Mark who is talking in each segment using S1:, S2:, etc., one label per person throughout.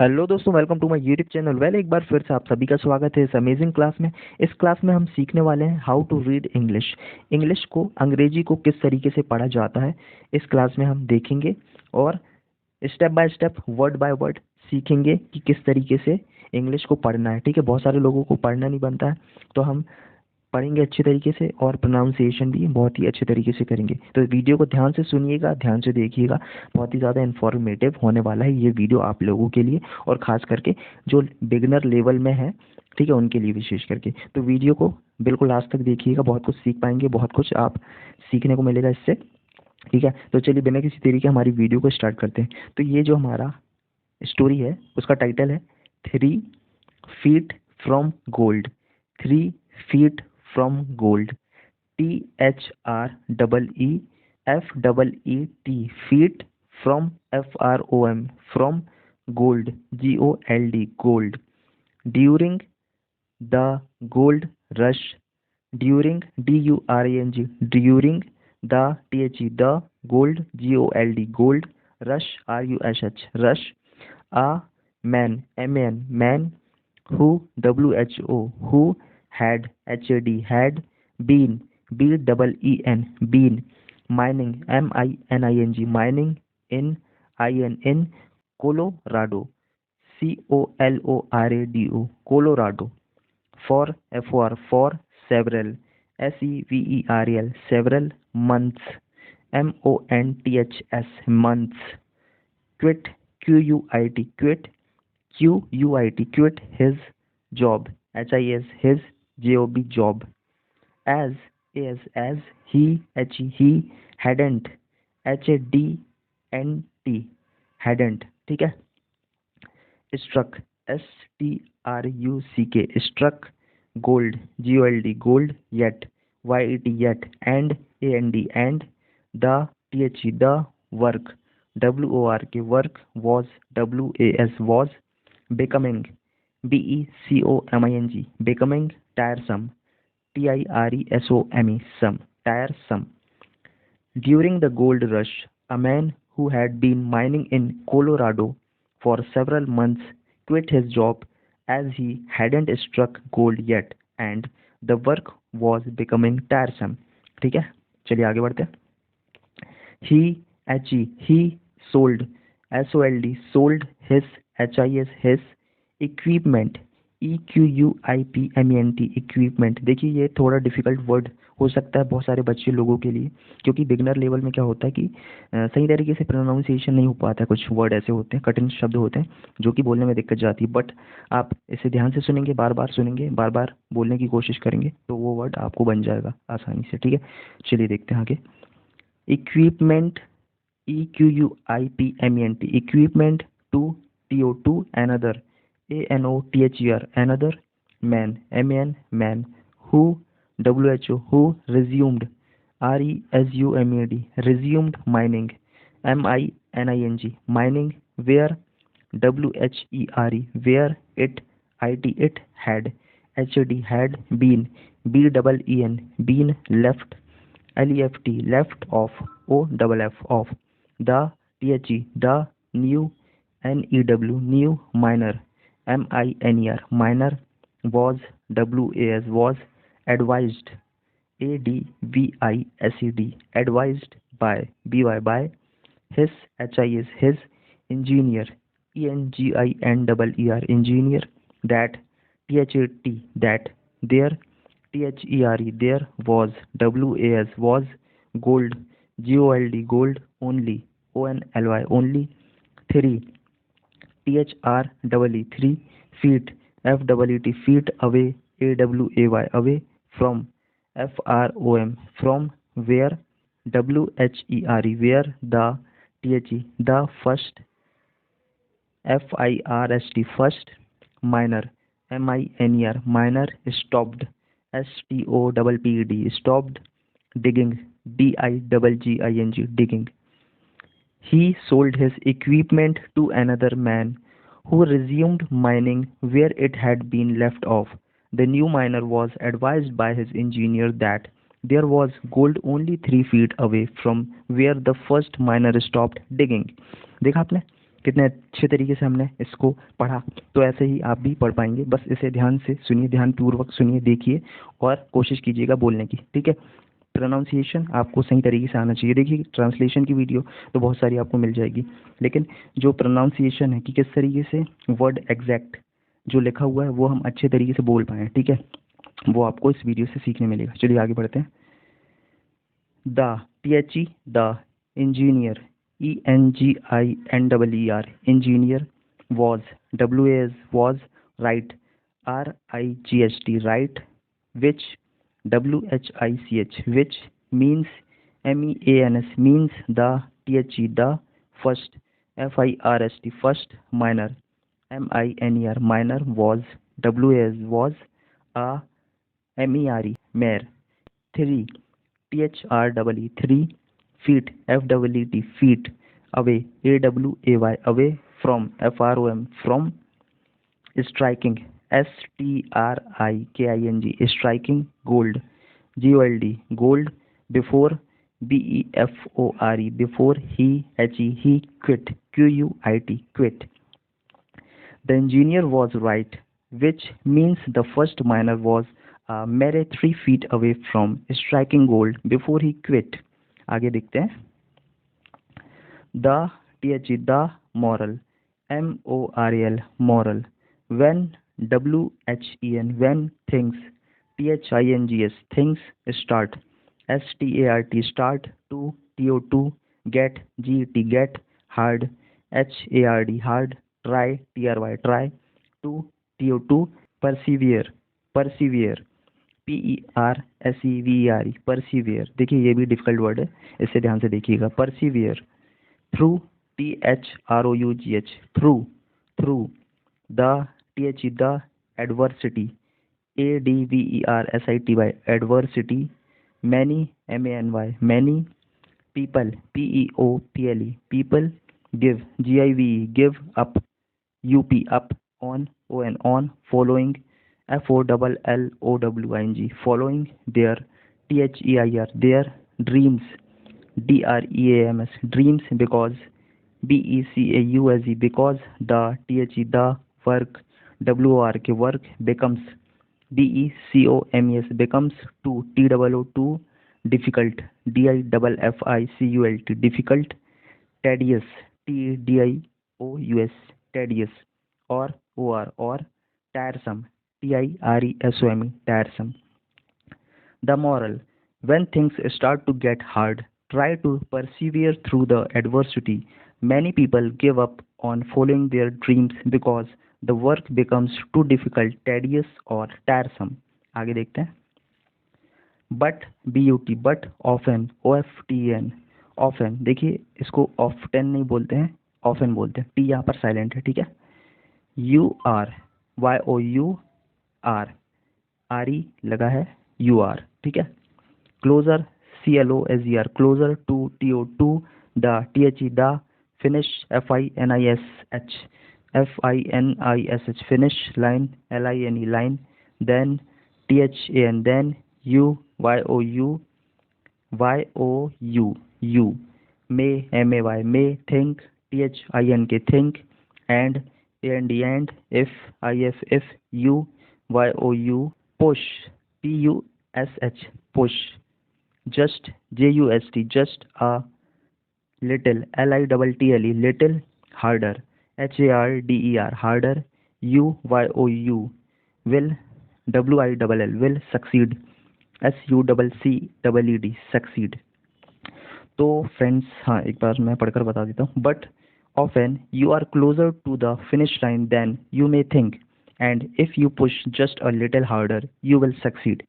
S1: Hello दोस्तों, welcome to my YouTube channel. एक बार फिर से आप सभी का स्वागत है इस अमेजिंग क्लास में। इस क्लास में हम सीखने वाले हैं how to read English. English को, अंग्रेजी को किस तरीके से पढ़ा जाता है, इस क्लास में हम देखेंगे और step by step, word by word सीखेंगे कि किस तरीके से इंग्लिश को पढ़ना है। ठीक है, बहुत सारे लोगों को पढ़ना नहीं बनता है, तो हम पढ़ेंगे अच्छे तरीके से और प्रोनाउंसिएशन भी बहुत ही अच्छे तरीके से करेंगे। तो वीडियो को ध्यान से सुनिएगा, ध्यान से देखिएगा, बहुत ही ज़्यादा इन्फॉर्मेटिव होने वाला है ये वीडियो आप लोगों के लिए, और ख़ास करके जो बिगिनर लेवल में है, ठीक है, उनके लिए विशेष करके। तो वीडियो को बिल्कुल लास्ट तक देखिएगा, बहुत कुछ सीख पाएंगे, बहुत कुछ आप सीखने को मिलेगा इससे। ठीक है, तो चलिए बिना किसी तरीके हमारी वीडियो को स्टार्ट करते हैं। तो ये जो हमारा स्टोरी है उसका टाइटल है 3 feet from gold. 3 feet from gold. THREEFEET, feet from FROM, from gold, GOLD, gold. During the gold rush, during DURING, during the the gold, GOLD, gold rush, RUSH, rush. A man, MAN, man, who, WHO, who, had been, BEEN, been, mining, MINING, mining, in Colorado, COLORADO, Colorado. For several, several months, MONTHS, months. Quit, quit his job, his job, job. As he hadn't, HADNT, hadn't, ठीक है। struck, STRUCK, struck gold, GOLD, gold, yet, YET, and and the the work, WORK, work, was, WAS, was, becoming, BECOMING, becoming, tiresome, TIRESOME, some, tiresome. During the gold rush, a man who had been mining in Colorado for several months quit his job as he hadn't struck gold yet and the work was becoming tiresome. ठीक है, चलिए आगे बढ़ते हैं। He sold, SOLD, sold his, his equipment, EQUIPMENT, equipment। देखिए ये थोड़ा difficult word हो सकता है बहुत सारे बच्चे लोगों के लिए, क्योंकि बिगनर लेवल में क्या होता है कि सही तरीके से प्रोनाउंसिएशन नहीं हो पाता है। कुछ वर्ड ऐसे होते हैं, कठिन शब्द होते हैं जो कि बोलने में दिक्कत जाती है, बट आप इसे ध्यान से सुनेंगे, बार बार सुनेंगे, बार बार बोलने की कोशिश करेंगे तो वो वर्ड आपको बन जाएगा आसानी से। ठीक है, चलिए देखते हैं आगे। Equipment, EQUIPMENT, equipment, to another, ANOTHER, another, man, MAN, man, who, WHO, who, resumed, RESUMED, resumed mining, MINING, mining, where, WHERE, where, it had, HD, had been, BEEN, been, left, LEFT, left, off, OFF, off, the, the new, NEW, new, minor, MINER, minor, was, WAS, was, advised, ADVISED, advised by, by, his, his, engineer, ENGINER, engineer, that, that, there, THERE, there, was, WAS, was, gold, GOLD, gold, only, ONLY, only, 3, THREE, 3, feet, FEET, feet, away, AWAY, away, from, FROM, from, where, WHERE, where, the first, FIRST, first, minor, MINER, minor, stopped, STOPPED, stopped, digging, DIGGING, digging. He sold his equipment to another man who resumed mining where it had been left off. The new miner was advised by his engineer that there was gold only 3 feet away from where the first miner stopped digging. देखा आपने कितने अच्छे तरीके से हमने इसको पढ़ा। तो ऐसे ही आप भी पढ़ पाएंगे। बस इसे ध्यान से सुनिए, ध्यानपूर्वक सुनिए, देखिए और कोशिश कीजिएगा बोलने की, ठीक है। प्रोनाउंसिएशन आपको सही तरीके से आना चाहिए। देखिए ट्रांसलेशन की वीडियो तो बहुत सारी आपको मिल जाएगी, लेकिन जो प्रोनाउंसिएशन है कि किस तरीके से वर्ड एग्जैक्ट जो लिखा हुआ है वो हम अच्छे तरीके से बोल पाएँ, ठीक है, वो आपको इस वीडियो से सीखने मिलेगा। चलिए आगे बढ़ते हैं। The, THE, the engineer, ENGINEER, engineer, was, WAS, was, right, RIGHT, right, which, WHICH, which, means, MEANS, means, the, THE, the, first, FIRST, first, minor, MINER, minor, was, WAS, was, a, MERE, mare, 3, THREE, 3, feet, FEET, feet, away, AWAY, away, from, FROM, from, striking, STRIKING, striking, gold, GOLD, gold, before, BEFORE, before, he, quit, QUIT, quit. The engineer was right, which means the first miner was a mere 3 feet away from striking gold before he quit. आगे देखते हैं। The, THE, the moral, MORAL, moral, when, WHEN, when things, THINGS, things, start, START, start, to, get, GET, get, hard, HARD, hard, try, TRY, try, to, persevere, persevere, PERSEVERE, persevere। देखिए ये भी difficult word है, इसे ध्यान से देखिएगा। persevere, through, THROUGH, through, through, the, THE, the, adversity, ADVERSITY, adversity, many, MANY, many, people, PEOPLE, people, give, GIVE, give, up, UP, up, on, on, following, FOLLOWING, following, their, THEIR, their, dreams, DREAMS, dreams, because, BECAUSE, because, the, THE, the, work, WORK, work, becomes, DECOMES, becomes, to, TOO, difficult, DIFFICULT, difficult, tedious, TDIOUS, tedious, or tiresome, TIRESOME, tiresome. The moral, when things start to get hard, try to persevere through the adversity. Many people give up on following their dreams because the work becomes too difficult, tedious or tiresome. आगे देखते हैं। But, BUT, but, often, OFTEN, often, देखिए इसको often नहीं बोलते हैं, often बोलते हैं। T यहाँ पर साइलेंट है, ठीक है। UR, YOUR, RE लगा है, UR, ठीक है। Closer, CLOSER, closer to, TO, the, THE, the, finish, FINISH, finish, line, LINE, line, then, THAN, then, YOU, may, MAY, may, think, THINK, think, and, if, if, YOU, push, PUSH, push, just, JUST, just, a little, LITTLE, little, harder, HARDER, harder, UYOU, will, WILL, will, succeed, SUCCEED, succeed। तो friends हाँ एक बार मैं पढ़कर बता देता हूँ। But often you are closer to the finish line then you may think, and if you push just a little harder you will succeed.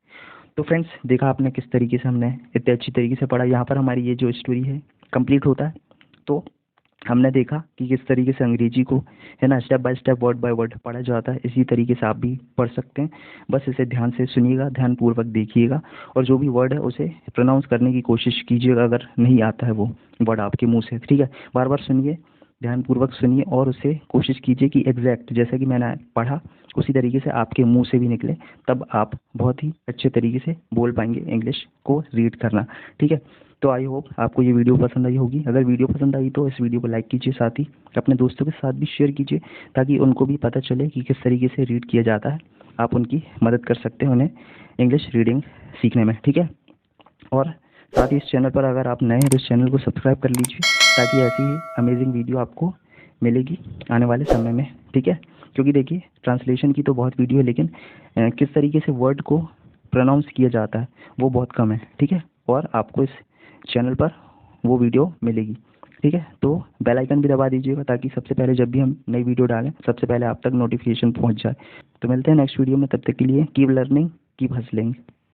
S1: तो फ्रेंड्स देखा आपने किस तरीके से हमने इतने अच्छी तरीके से पढ़ा। यहाँ पर हमारी ये जो स्टोरी है कंप्लीट होता है। तो हमने देखा कि किस तरीके से अंग्रेजी को है ना step by step word by word पढ़ा जाता है। इसी तरीके से आप भी पढ़ सकते हैं। बस इसे ध्यान से सुनिएगा, ध्यानपूर्वक देखिएगा और जो भी वर्ड है उसे प्रोनाउंस करने की कोशिश कीजिएगा अगर नहीं आता है वो वर्ड आपके मुंह से, ठीक है। बार बार सुनिए, ध्यानपूर्वक सुनिए और उसे कोशिश कीजिए कि एग्जैक्ट जैसा कि मैंने पढ़ा उसी तरीके से आपके मुंह से भी निकले, तब आप बहुत ही अच्छे तरीके से बोल पाएंगे इंग्लिश को रीड करना, ठीक है।
S2: तो आई होप आपको ये वीडियो पसंद आई होगी। अगर वीडियो पसंद आई तो इस वीडियो को लाइक कीजिए, साथ ही अपने दोस्तों के साथ भी शेयर कीजिए ताकि उनको भी पता चले कि किस तरीके से रीड किया जाता है। आप उनकी मदद कर सकते हैं उन्हें इंग्लिश रीडिंग सीखने में, ठीक है। और साथ ही इस चैनल पर अगर आप नए हैं तो इस चैनल को सब्सक्राइब कर लीजिए ताकि ऐसी ही अमेजिंग वीडियो आपको मिलेगी आने वाले समय में, ठीक है। क्योंकि देखिए ट्रांसलेशन की तो बहुत वीडियो है, लेकिन किस तरीके से वर्ड को प्रोनाउंस किया जाता है वो बहुत कम है, ठीक है। और आपको इस चैनल पर वो वीडियो मिलेगी, ठीक है। तो बेल आइकन भी दबा दीजिएगा ताकि सबसे पहले जब भी हम नई वीडियो डालें सबसे पहले आप तक नोटिफिकेशन पहुंच जाए। तो मिलते हैं नेक्स्ट वीडियो में, तब तक के लिए कीप लर्निंग कीप हसलिंग।